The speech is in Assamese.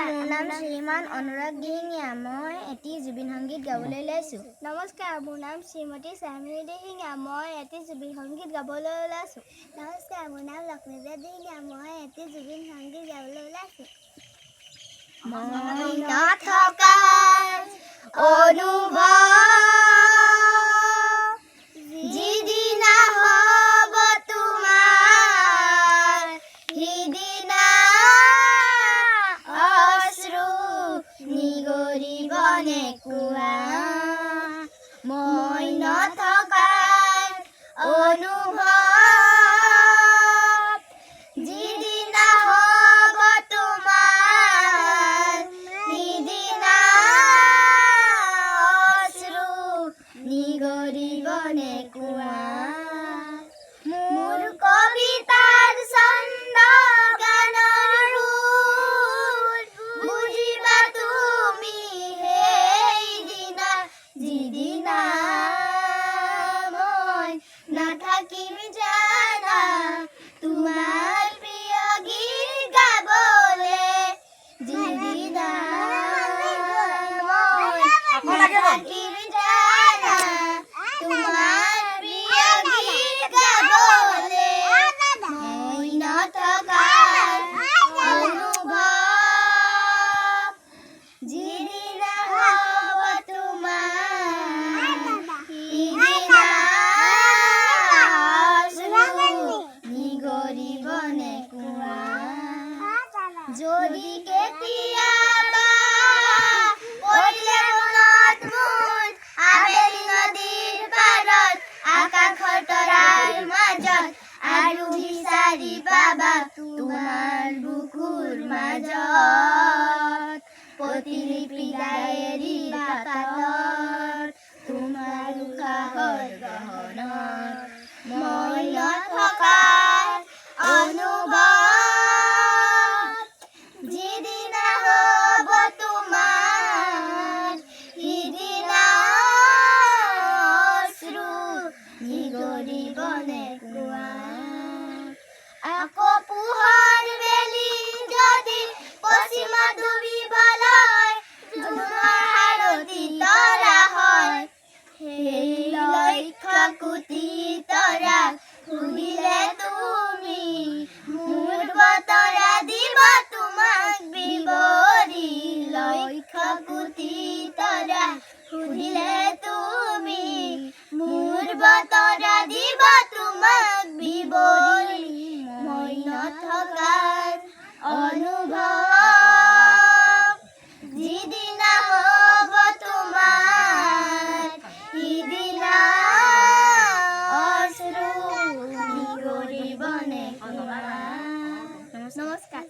মোৰ নাম শ্ৰীমান অনুৰাগ দিহিঙীয়া। মই এটি জুবিন সংগীত গাবলৈ ওলাইছোঁ। নমস্কাৰ, মোৰ নাম শ্ৰীমতী চামিনী দিহিঙীয়া। মই এটি জুবিন সংগীত গাবলৈ ওলাইছোঁ। নমস্কাৰ, মোৰ নাম লক্ষ্মীপ্ৰিয়া দিহিঙীয়া। মই এটি জুবিন সংগীত গাবলৈ ওলাইছোঁ। মই নথকা অনুভৱ যিদিনা হ'ব তোমাৰ, সিদিনা অশ্ৰু নিগৰিবনে কোৱা। মই নথকা অনুভৱ যিদিনা হ'ব তোমাৰ, সিদিনা অশ্ৰু নিগৰিবনে কোৱা। মোৰ কবিতাৰ ছন্দ গানৰ সুৰ বুজিবা তুমি সেইদিনা, যিদিনা মই নাথাকিম জানা তোমাৰ প্ৰিয় গীত গাবলে, যিদিনা মই নাথাকিম জানা তোমাৰ প্ৰিয় গীত গাবলে। মই নথকা অনুভৱ যিদিনা হ'ব তোমাৰ, সিদিনা অশ্ৰু নিগৰিবনে কোৱা। যদি কেতিয়াবা পৰিলে মনত মোৰ আবেলি নদীৰ পাৰত, আকাশৰ তৰাৰ মাজত, আৰু বিচাৰি পাবা তোমাৰ বুকুৰ মাজত, প্ৰতিলিপি ডায়েৰী পাতত তোমাৰ উশাহৰ গহনত। মই নথকা অনুভৱ যিদিনা হ'ব তোমাৰ, সিদিনা অশ্ৰু নিগৰিবনে কোৱা। আকৌ পোহৰ বেলি যদি পশ্চিমত ডুবিবলৈ জোনৰ হাৰতি তৰা হয়, সেই লক্ষ কোটি তৰাক সুধিলে তুমি মোৰ বতৰা দিব তোমাক বিৱৰি। লক্ষ কোটি তৰাক সুধিলে তুমি মোৰ বতৰা দিব তোমাক বিৱৰি। মই নথকা অনুভৱ যিদিনা হ'ব তোমাৰ, সিদিনা অশ্ৰু নিগৰিবনে কোৱা। নমস্কাৰ।